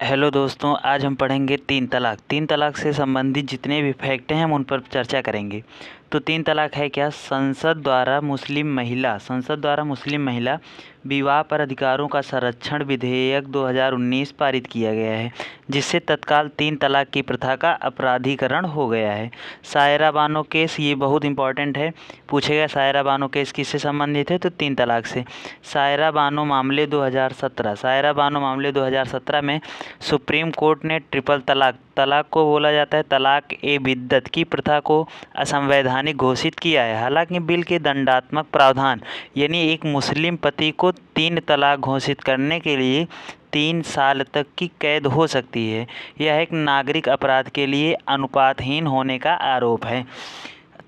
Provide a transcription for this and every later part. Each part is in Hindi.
हेलो दोस्तों, आज हम पढ़ेंगे तीन तलाक। तीन तलाक से संबंधित जितने भी फैक्ट हैं हम उन पर चर्चा करेंगे। तो तीन तलाक है क्या? संसद द्वारा मुस्लिम महिला विवाह पर अधिकारों का संरक्षण विधेयक 2019 पारित किया गया है, जिससे तत्काल तीन तलाक की प्रथा का अपराधीकरण हो गया है। सायरा बानो केस, ये बहुत इंपॉर्टेंट है, पूछेगा सायरा बानो केस किससे संबंधित है, तो तीन तलाक से। सायरा बानो मामले 2017 में सुप्रीम कोर्ट ने ट्रिपल तलाक को बोला जाता है तलाक ए बिद्दत की प्रथा को असंवैधानिक घोषित किया है। हालांकि बिल के दंडात्मक प्रावधान यानी एक मुस्लिम पति को तीन तलाक घोषित करने के लिए 3 साल तक की कैद हो सकती है। यह एक नागरिक अपराध के लिए अनुपातहीन होने का आरोप है।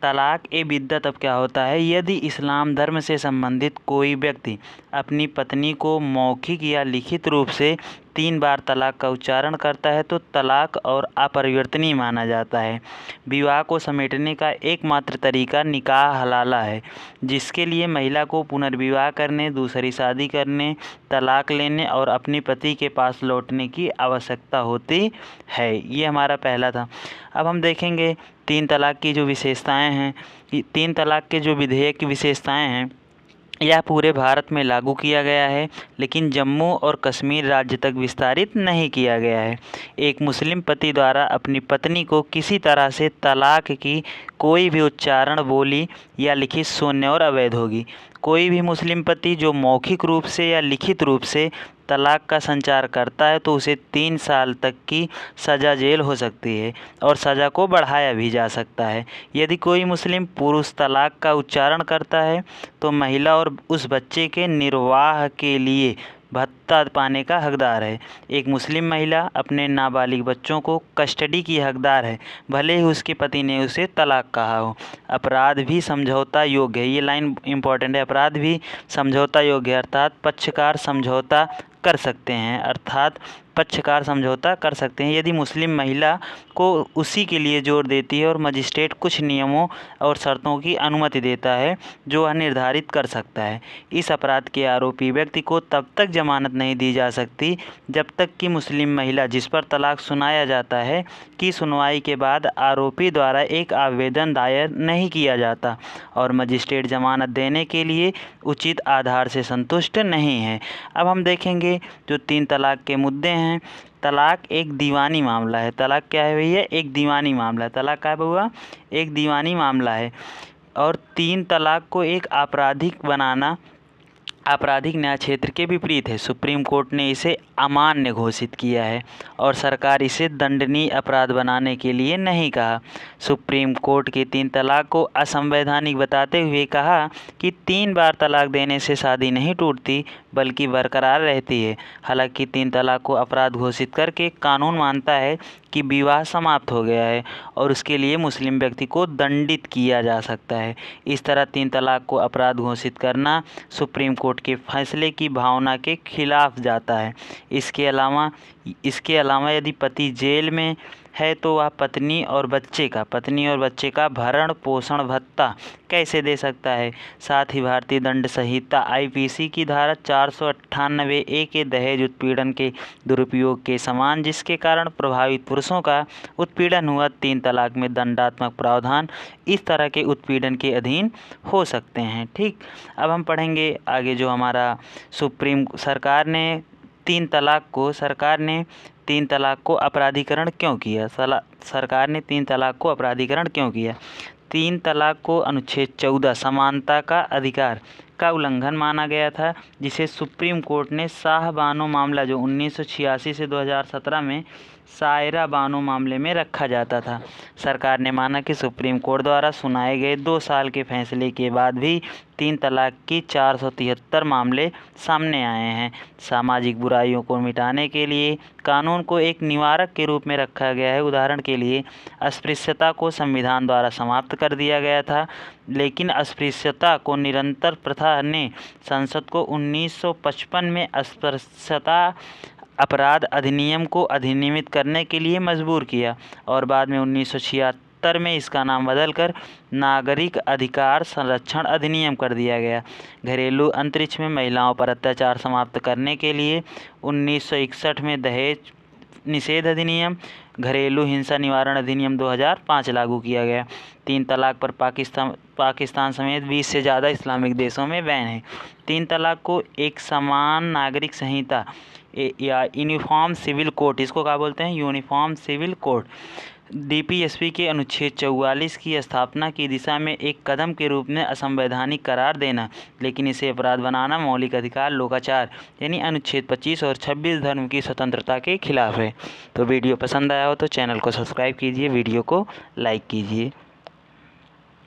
तलाक ए बिद्दत अब क्या होता है? यदि इस्लाम धर्म से संबंधित कोई व्यक्ति अपनी पत्नी को मौखिक या लिखित रूप से 3 बार तलाक का उच्चारण करता है तो तलाक और अपरिवर्तनीय माना जाता है। विवाह को समेटने का एकमात्र तरीका निकाह हलाला है, जिसके लिए महिला को पुनर्विवाह करने, दूसरी शादी करने, तलाक लेने और अपने पति के पास लौटने की आवश्यकता होती है। ये हमारा पहला था। अब हम देखेंगे तीन तलाक की जो विशेषताएं हैं। तीन तलाक के जो विधेयक की विशेषताएं हैं, यह पूरे भारत में लागू किया गया है, लेकिन जम्मू और कश्मीर राज्य तक विस्तारित नहीं किया गया है। एक मुस्लिम पति द्वारा अपनी पत्नी को किसी तरह से तलाक की कोई भी उच्चारण, बोली या लिखित शून्य और अवैध होगी। कोई भी मुस्लिम पति जो मौखिक रूप से या लिखित रूप से तलाक का संचार करता है तो उसे 3 साल तक की सज़ा जेल हो सकती है और सज़ा को बढ़ाया भी जा सकता है। यदि कोई मुस्लिम पुरुष तलाक का उच्चारण करता है तो महिला और उस बच्चे के निर्वाह के लिए भत्ता पाने का हकदार है। एक मुस्लिम महिला अपने नाबालिग बच्चों को कस्टडी की हकदार है, भले ही उसके पति ने उसे तलाक कहा हो। अपराध भी समझौता योग्य है, ये लाइन इम्पॉर्टेंट है। अपराध भी समझौता योग्य है, अर्थात पक्षकार समझौता कर सकते हैं यदि मुस्लिम महिला को उसी के लिए जोर देती है और मजिस्ट्रेट कुछ नियमों और शर्तों की अनुमति देता है जो वह निर्धारित कर सकता है। इस अपराध के आरोपी व्यक्ति को तब तक जमानत नहीं दी जा सकती जब तक कि मुस्लिम महिला जिस पर तलाक सुनाया जाता है की सुनवाई के बाद आरोपी द्वारा एक आवेदन दायर नहीं किया जाता और मजिस्ट्रेट जमानत देने के लिए उचित आधार से संतुष्ट नहीं है। अब हम देखेंगे जो तीन तलाक के मुद्दे हैं। तलाक एक दीवानी मामला है। तलाक क्या है भैया? एक दीवानी मामला है। तलाक क्या हुआ? एक दीवानी मामला है। और तीन तलाक को एक आपराधिक बनाना आपराधिक न्याय क्षेत्र के विपरीत है। सुप्रीम कोर्ट ने इसे अमान्य घोषित किया है और सरकार इसे दंडनीय अपराध बनाने के लिए नहीं कहा। सुप्रीम कोर्ट के तीन तलाक को असंवैधानिक बताते हुए कहा कि 3 बार तलाक देने से शादी नहीं टूटती बल्कि बरकरार रहती है। हालांकि तीन तलाक को अपराध घोषित करके कानून मानता है कि विवाह समाप्त हो गया है और उसके लिए मुस्लिम व्यक्ति को दंडित किया जा सकता है। इस तरह तीन तलाक को अपराध घोषित करना सुप्रीम कोर्ट के फैसले की भावना के खिलाफ जाता है। इसके अलावा यदि पति जेल में है तो वह पत्नी और बच्चे का भरण पोषण भत्ता कैसे दे सकता है? साथ ही भारतीय दंड संहिता आईपीसी की धारा 498 के दहेज उत्पीड़न के दुरुपयोग के समान, जिसके कारण प्रभावित पुरुषों का उत्पीड़न हुआ। तीन तलाक में दंडात्मक प्रावधान इस तरह के उत्पीड़न के अधीन हो सकते हैं। ठीक, अब हम पढ़ेंगे आगे जो हमारा सरकार ने तीन तलाक को अपराधीकरण क्यों किया? सरकार ने तीन तलाक को अपराधीकरण क्यों किया? तीन तलाक को अनुच्छेद 14 समानता का अधिकार का उल्लंघन माना गया था, जिसे सुप्रीम कोर्ट ने शाह बानो मामला जो 1986 से 2017 में सायरा बानो मामले में रखा जाता था। सरकार ने माना कि सुप्रीम कोर्ट द्वारा सुनाए गए 2 साल के फैसले के बाद भी तीन तलाक की 473 मामले सामने आए हैं। सामाजिक बुराइयों को मिटाने के लिए कानून को एक निवारक के रूप में रखा गया है। उदाहरण के लिए अस्पृश्यता को संविधान द्वारा समाप्त कर दिया गया था, लेकिन अस्पृश्यता को निरंतर प्रथा ने संसद को 1955 में अस्पृश्यता अपराध अधिनियम को अधिनियमित करने के लिए मजबूर किया और बाद में 1976 में इसका नाम बदलकर नागरिक अधिकार संरक्षण अधिनियम कर दिया गया। घरेलू अंतरिक्ष में महिलाओं पर अत्याचार समाप्त करने के लिए 1961 में दहेज निषेध अधिनियम, घरेलू हिंसा निवारण अधिनियम 2005 लागू किया गया। 3 तलाक पर पाकिस्तान समेत 20 से ज़्यादा इस्लामिक देशों में बैन है। 3 तलाक को एक समान नागरिक संहिता या यूनिफॉर्म सिविल कोड, इसको क्या बोलते हैं, यूनिफॉर्म सिविल कोड, DPSP के अनुच्छेद 44 की स्थापना की दिशा में एक कदम के रूप में असंवैधानिक करार देना, लेकिन इसे अपराध बनाना मौलिक अधिकार लोकाचार यानी अनुच्छेद 25 और 26 धर्म की स्वतंत्रता के खिलाफ है। तो वीडियो पसंद आया हो तो चैनल को सब्सक्राइब कीजिए, वीडियो को लाइक कीजिए।